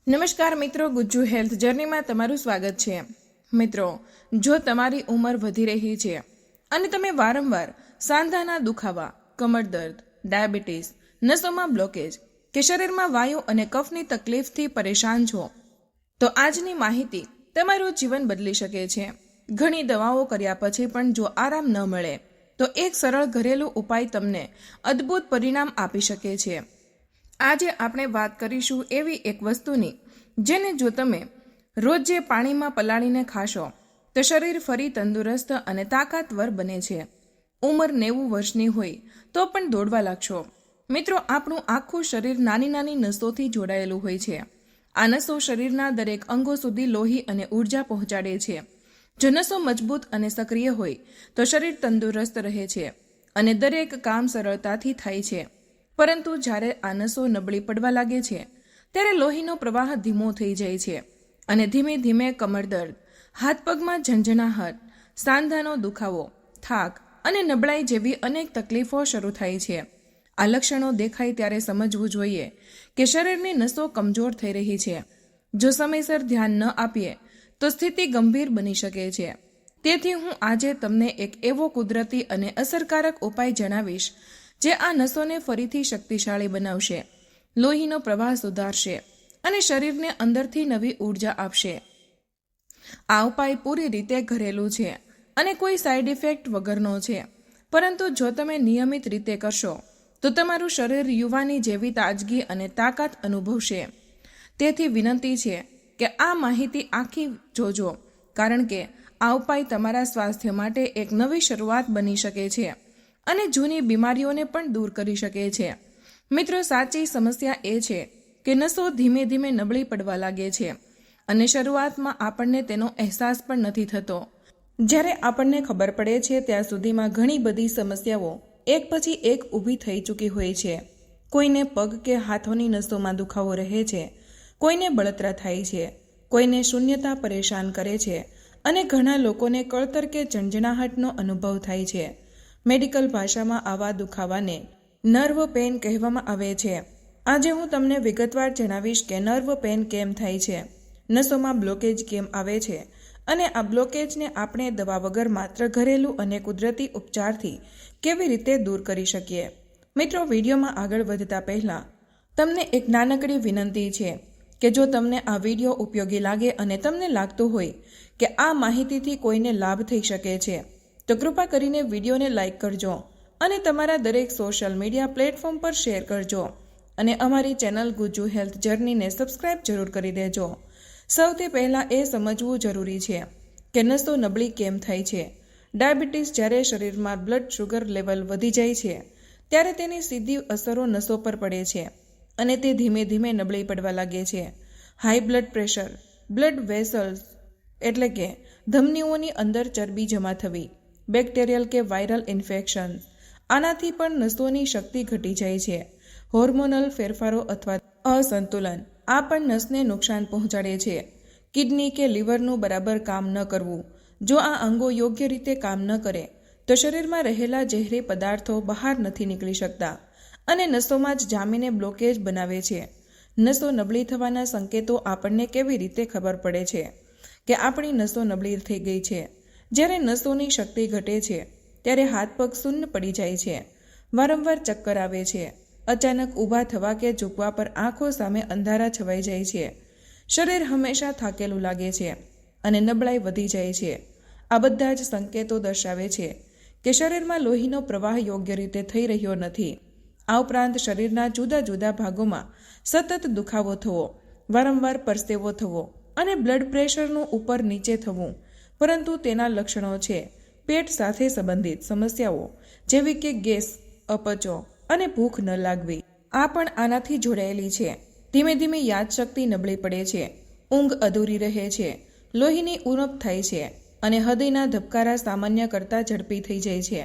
નમસ્કાર મિત્રો, ગુજ્જુ હેલ્થ જર્નીમાં તમારું સ્વાગત છે। મિત્રો, જો તમારી ઉંમર વધી રહી છે અને તમે વારંવાર સાંધાના દુખાવા, કમર દર્દ, ડાયાબિટીસ, નસોમાં બ્લોકેજ કે શરીરમાં વાયુ અને કફની તકલીફથી પરેશાન છો, તો આજની માહિતી તમારું જીવન બદલી શકે છે। ઘણી દવાઓ કર્યા પછી પણ જો આરામ ન મળે તો એક સરળ ઘરેલું ઉપાય તમને અદ્ભુત પરિણામ આપી શકે છે। આજે આપણે વાત કરીશું એવી એક વસ્તુની જેને જો તમે રોજ પાણીમાં પલાળીને ખાશો તો શરીર ફરી તંદુરસ્ત અને તાકાતવર બને છે। ઉંમર 90 વર્ષની હોય તો પણ દોડવા લાગશો। મિત્રો, આપણું આખું શરીર નાની નાની નસોથી જોડાયેલું હોય છે। આ નસો શરીરના દરેક અંગો સુધી લોહી અને ઉર્જા પહોંચાડે છે। જો નસો મજબૂત અને સક્રિય હોય તો શરીર તંદુરસ્ત રહે છે અને દરેક કામ સરળતાથી થાય છે। પરંતુ જ્યારે આ નસો નબળી પડવા લાગે છે ત્યારે લોહીનો પ્રવાહ ધીમો થઈ જાય છે અને ધીમે ધીમે કમર દર્દ, હાથ પગમાં ઝંઝણાહટ, સાંધાનો દુખાવો, થાક અને નબળાઈ જેવી અનેક તકલીફો શરૂ થાય છે। આ લક્ષણો દેખાય ત્યારે સમજવું જોઈએ કે શરીરની નસો કમજોર થઈ રહી છે। જો સમયસર ધ્યાન ન આપીએ તો સ્થિતિ ગંભીર બની શકે છે। તેથી હું આજે તમને એક એવો કુદરતી અને અસરકારક ઉપાય જણાવીશ જે આ નસોને ફરીથી શક્તિશાળી બનાવશે, લોહીનો પ્રવાહ સુધારશે અને શરીરને અંદરથી નવી ઉર્જા આપશે। આ ઉપાય પૂરી રીતે ઘરેલું છે અને કોઈ સાઇડ ઇફેક્ટ વગરનો છે, પરંતુ જો તમે નિયમિત રીતે કરશો તો તમારું શરીર યુવાની જેવી તાજગી અને તાકાત અનુભવશે। તેથી વિનંતી છે કે આ માહિતી આખી જોજો, કારણ કે આ ઉપાય તમારા સ્વાસ્થ્ય માટે એક નવી શરૂઆત બની શકે છે અને જૂની બીમારીઓને પણ દૂર કરી શકે છે। મિત્રો, સાચી સમસ્યા એ છે કે નસો ધીમે ધીમે નબળી પડવા લાગે છે અને શરૂઆતમાં આપણને તેનો અહેસાસ પણ નથી થતો। જ્યારે આપણને ખબર પડે છે ત્યાં સુધીમાં ઘણી બધી સમસ્યાઓ એક પછી એક ઊભી થઈ ચૂકી હોય છે। કોઈને પગ કે હાથોની નસોમાં દુખાવો રહે છે, કોઈને બળતરા થાય છે, કોઈને શૂન્યતા પરેશાન કરે છે અને ઘણા લોકોને કળતર કે ઝંઝણાહટનો અનુભવ થાય છે। મેડિકલ ભાષામાં આવા દુખાવાને નર્વ પેન કહેવામાં આવે છે। આજે હું તમને વિગતવાર જણાવીશ કે નર્વ પેન કેમ થાય છે, નસોમાં બ્લોકેજ કેમ આવે છે અને આ બ્લોકેજને આપણે દવા વગર માત્ર ઘરેલું અને કુદરતી ઉપચારથી કેવી રીતે દૂર કરી શકીએ। મિત્રો, વિડીયોમાં આગળ વધતા પહેલાં તમને એક નાનકડી વિનંતી છે કે જો તમને આ વિડીયો ઉપયોગી લાગે અને તમને લાગતું હોય કે આ માહિતીથી કોઈને લાભ થઈ શકે છે તો કૃપા કરીને વિડીયોને લાઇક કરજો અને તમારા દરેક સોશિયલ મીડિયા પ્લેટફોર્મ પર શેર કરજો અને અમારી ચેનલ ગુજ્જુ હેલ્થ જર્નીને સબસ્ક્રાઇબ જરૂર કરી દેજો। સૌથી પહેલાં એ સમજવું જરૂરી છે કે નસો નબળી કેમ થાય છે। ડાયાબિટીસ જ્યારે શરીરમાં બ્લડ શુગર લેવલ વધી જાય છે ત્યારે તેની સીધી અસરો નસો પર પડે છે અને તે ધીમે ધીમે નબળી પડવા લાગે છે। High blood pressure, blood vessels એટલે કે ધમનીઓની અંદર ચરબી જમા થવી, બેક્ટેરિયલ કે વાયરલ ઇન્ફેક્શન, આનાથી પણ નસોની શક્તિ ઘટી જાય છે। હોર્મોનલ ફેરફારો અથવા અસંતુલન, આ પણ નસને નુકસાન પહોંચાડે છે। કિડની કે લીવરનું બરાબર કામ ન કરવું, જો આ અંગો યોગ્ય રીતે કામ ન કરે તો શરીરમાં રહેલા ઝેરી પદાર્થો બહાર નથી નીકળી શકતા અને નસોમાં જ જામીને બ્લોકેજ બનાવે છે। નસો નબળી થવાના સંકેતો આપણને કેવી રીતે ખબર પડે છે કે આપણી નસો નબળી થઈ ગઈ છે? જ્યારે નસોની શક્તિ ઘટે છે ત્યારે હાથ પગ શૂન્ય પડી જાય છે, વારંવાર ચક્કર આવે છે, અચાનક ઊભા થવા કે ઝૂકવા પર આંખો સામે અંધારા છવાઈ જાય છે, શરીર હંમેશા થાકેલું લાગે છે અને નબળાઈ વધી જાય છે। આ બધા જ સંકેતો દર્શાવે છે કે શરીરમાં લોહીનો પ્રવાહ યોગ્ય રીતે થઈ રહ્યો નથી। આ ઉપરાંત શરીરના જુદા જુદા ભાગોમાં સતત દુખાવો થવો, વારંવાર પરસેવો થવો અને બ્લડ પ્રેશરનું ઉપર નીચે થવું, પરંતુ તેના લક્ષણો છે પેટ સાથે સંબંધિત સમસ્યાઓ જેવી કે ગેસ, અપચો અને ભૂખ ન લાગવી, આ પણ આનાથી જોડાયેલી છે। ધીમે ધીમે યાદશક્તિ નબળી પડે છે, ઊંઘ અધૂરી રહે છે, લોહીની ઉણપ થાય છે અને હૃદયના ધબકારા સામાન્ય કરતાં ઝડપી થઈ જાય છે।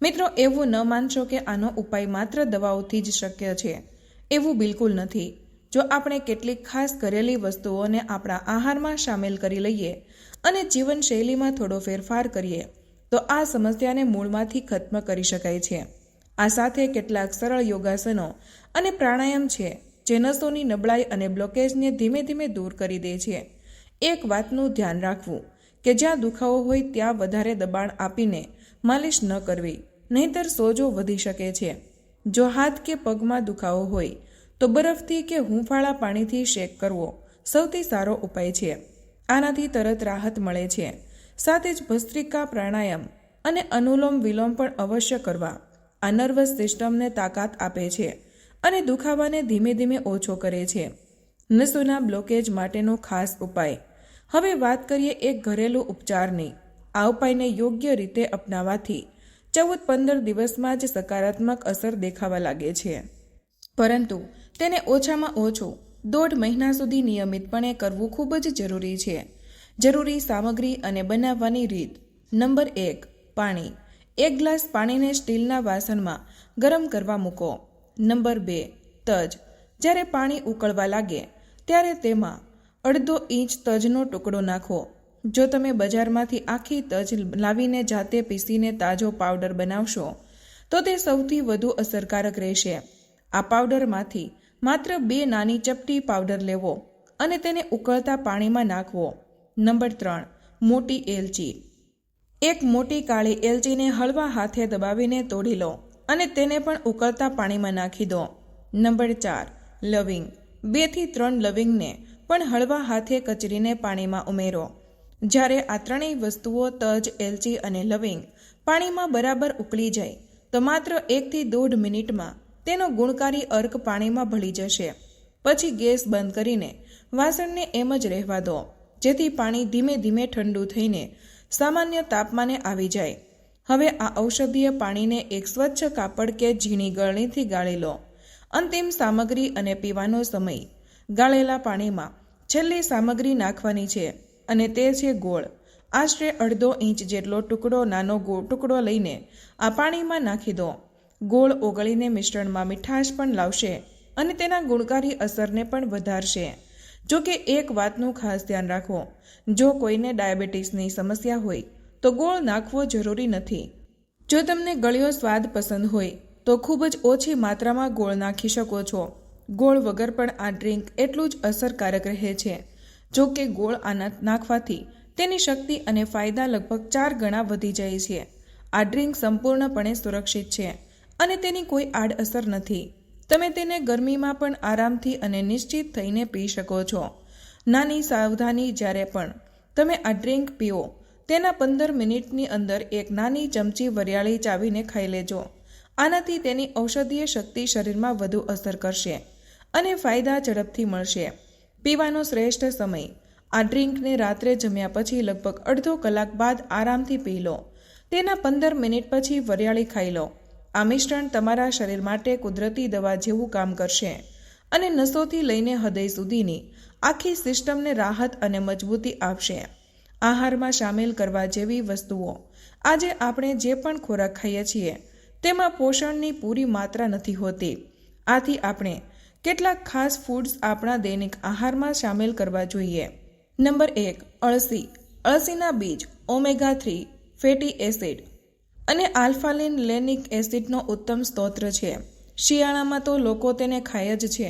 મિત્રો, એવું ન માનશો કે આનો ઉપાય માત્ર દવાઓથી જ શક્ય છે, એવું બિલકુલ નથી। જો આપણે કેટલીક ખાસ ઘરેલી વસ્તુઓને આપણા આહારમાં સામેલ કરી લઈએ અને જીવનશૈલીમાં થોડો ફેરફાર કરીએ તો આ સમસ્યાને મૂળમાંથી ખત્મ કરી શકાય છે। આ સાથે કેટલાક સરળ યોગાસનો અને પ્રાણાયામ છે જે નસોની નબળાઈ અને બ્લોકેજને ધીમે ધીમે દૂર કરી દે છે. એક વાતનું ધ્યાન રાખવું કે જ્યાં દુખાવો હોય ત્યાં વધારે દબાણ આપીને માલિશ ન કરવી, નહીંતર સોજો વધી શકે છે. જો હાથ કે પગમાં દુખાવો હોય તો બરફથી કે હૂંફાળા પાણીથી શેક કરવો સૌથી સારો ઉપાય છે. આનાથી તરત રાહત મળે છે. સાથે જ ભસ્ત્રિકા પ્રાણાયામ અને અનુલોમ વિલોમ પણ અવશ્ય કરવા. આ નર્વસ સિસ્ટમને તાકાત આપે છે અને દુખાવાને ધીમે ધીમે ઓછો કરે છે. નસોના બ્લોકેજ માટેનો ખાસ ઉપાય. હવે વાત કરીએ એક ઘરેલું ઉપચારની. આ ઉપાયને યોગ્ય રીતે અપનાવવાથી 14-15 દિવસમાં જ સકારાત્મક અસર દેખાવા લાગે છે, પરંતુ તેને ઓછામાં ઓછું 1.5 મહિના સુધી નિયમિતપણે કરવું ખૂબ જ જરૂરી છે. જરૂરી સામગ્રી અને બનાવવાની રીત. નંબર 1. પાણી. 1 ગ્લાસ પાણીને સ્ટીલના વાસણમાં ગરમ કરવા મૂકો. નંબર 2. તજ. જ્યારે પાણી ઉકળવા લાગે ત્યારે તેમાં 1/2 ઇંચ તજનો ટુકડો નાખો. જો તમે બજારમાંથી આખી તજ લાવીને જાતે પીસીને તાજો પાવડર બનાવશો તો તે સૌથી વધુ અસરકારક રહેશે. આ પાવડરમાંથી માત્ર 2 નાની ચપટી પાવડર લેવો અને તેને ઉકળતા પાણીમાં નાખવો. નંબર 3. મોટી એલચી. 1 મોટી કાળી એલચીને હળવા હાથે દબાવીને તોડી લો અને તેને પણ ઉકળતા પાણીમાં નાખી દો. નંબર 4. લવિંગ. 2 થી 3 લવિંગને પણ હળવા હાથે કચરીને પાણીમાં ઉમેરો. જ્યારે આ ત્રણેય વસ્તુઓ તજ, એલચી અને લવિંગ પાણીમાં બરાબર ઉકળી જાય તો માત્ર 1 થી 1.5 મિનિટમાં તેનો ગુણકારી અર્ક પાણીમાં ભળી જશે. પછી ગેસ બંધ કરીને વાસણને એમ જ રહેવા દો, જેથી પાણી ધીમે ધીમે ઠંડુ થઈને સામાન્ય તાપમાને આવી જાય. હવે આ ઔષધીય પાણીને એક સ્વચ્છ કાપડ કે ઝીણી ગળણીથી ગાળી લો. અંતિમ સામગ્રી અને પીવાનો સમય. ગાળેલા પાણીમાં છેલ્લી સામગ્રી નાખવાની છે અને તે છે ગોળ. આશરે 1/2 ઇંચ જેટલો નાનો ટુકડો લઈને આ પાણીમાં નાખી દો. ગોળ ઓગળીને મિશ્રણમાં મીઠાશ પણ લાવશે અને તેના ગુણકારી અસરને પણ વધારશે. જો કે એક વાતનું ખાસ ધ્યાન રાખો, જો કોઈને ડાયાબિટીસની સમસ્યા હોય તો ગોળ નાખવો જરૂરી નથી. જો તમને ગળ્યો સ્વાદ પસંદ હોય તો ખૂબ જ ઓછી માત્રામાં ગોળ નાખી શકો છો. ગોળ વગર પણ આ ડ્રિંક એટલું જ અસરકારક રહે છે. જો કે ગોળ નાખવાથી તેની શક્તિ અને ફાયદા લગભગ 4 ગણા વધી જાય છે. આ ડ્રિંક સંપૂર્ણપણે સુરક્ષિત છે અને તેની કોઈ આડઅસર નથી. તમે તેને ગરમીમાં પણ આરામથી અને નિશ્ચિત થઈને પી શકો છો. નાની સાવધાની: જ્યારે પણ તમે આ ડ્રિંક પીઓ તેના 15 મિનિટની અંદર એક નાની ચમચી વરિયાળી ચાવીને ખાઈ લેજો. આનાથી તેની ઔષધીય શક્તિ શરીરમાં વધુ અસર કરશે અને ફાયદા ઝડપથી મળશે. પીવાનો શ્રેષ્ઠ સમય: આ ડ્રિંકને રાત્રે જમ્યા પછી લગભગ અડધો કલાક બાદ આરામથી પી લો. તેના 15 મિનિટ પછી વરિયાળી ખાઈ લો. આ મિશ્રણ તમારા શરીર માટે કુદરતી દવા જેવું કામ કરશે અને નસોથી લઈને હૃદય સુધીની આખી સિસ્ટમને રાહત અને મજબૂતી આપશે. આહારમાં સામેલ કરવા જેવી વસ્તુઓ: આજે આપણે જે પણ ખોરાક ખાઈએ છીએ તેમાં પોષણની પૂરી માત્રા નથી હોતી. આથી આપણે કેટલાક ખાસ ફૂડ્સ આપણા દૈનિક આહારમાં સામેલ કરવા જોઈએ. નંબર 1. અળસી. અળસીના બીજ ઓમેગા-3 ફેટી એસિડ અને આલ્ફા-લિનોલેનિક એસિડનો ઉત્તમ સ્ત્રોત છે. શિયાળામાં તો લોકો તેને ખાય જ છે,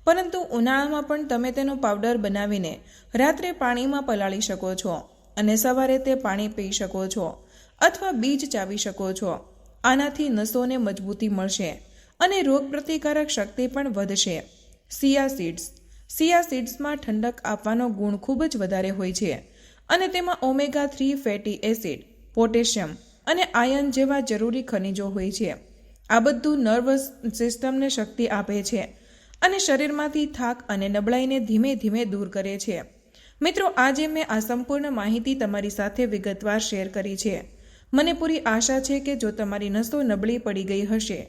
પરંતુ ઉનાળામાં પણ તમે તેનો પાવડર બનાવીને રાત્રે પાણીમાં પલાળી શકો છો અને સવારે તે પાણી પી શકો છો અથવા બીજ ચાવી શકો છો. આનાથી નસોને મજબૂતી મળશે અને રોગપ્રતિકારક શક્તિ પણ વધશે. સિયા સીડ્સ. સિયા સીડ્સમાં ઠંડક આપવાનો ગુણ ખૂબ જ વધારે હોય છે અને તેમાં ઓમેગા-3 ફેટી એસિડ, પોટેશિયમ અને આયર્ન જેવા જરૂરી ખનિજો હોય છે. આ બધું નર્વસ સિસ્ટમને શક્તિ આપે છે અને શરીરમાંથી થાક અને નબળાઈને ધીમે ધીમે દૂર કરે છે. મિત્રો, આજે મેં આ સંપૂર્ણ માહિતી તમારી સાથે વિગતવાર શેર કરી છે. મને પૂરી આશા છે કે જો તમારી નસો નબળી પડી ગઈ હશે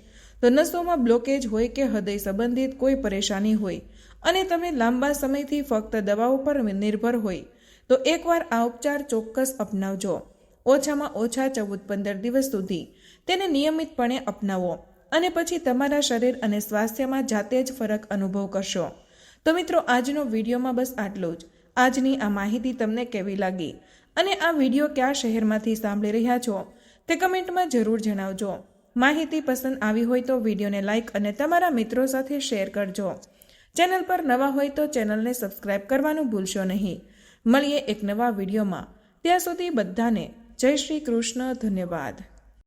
તો નસોમાં બ્લોકેજ હોય કે હૃદય સંબંધિત કોઈ પરેશાની હોય અને તમે લાંબા સમયથી ફક્ત દવાઓ પર નિર્ભર હોય તો એકવાર આ ઉપચાર ચોક્કસ અપનાવજો. ઓછામાં ઓછા 14-15 દિવસ સુધી તેને નિયમિતપણે અપનાવો અને પછી તમારા શરીર અને સ્વાસ્થ્યમાં જાતે જ ફરક અનુભવ કરશો. તો મિત્રો, આજનો વિડીયોમાં બસ આટલું જ. આજની આ માહિતી તમને કેવી લાગી અને આ વિડીયો કયા શહેરમાંથી સાંભળી રહ્યા છો તે કમેન્ટમાં જરૂર જણાવજો. માહિતી પસંદ આવી હોય તો વિડીયોને લાઇક અને તમારા મિત્રો સાથે શેર કરજો. ચેનલ પર નવા હોય તો ચેનલને સબસ્ક્રાઇબ કરવાનું ભૂલશો નહીં. મળીએ એક નવા વિડીયોમાં. ત્યાં સુધી બધાને જય શ્રી કૃષ્ણ. ધન્યવાદ.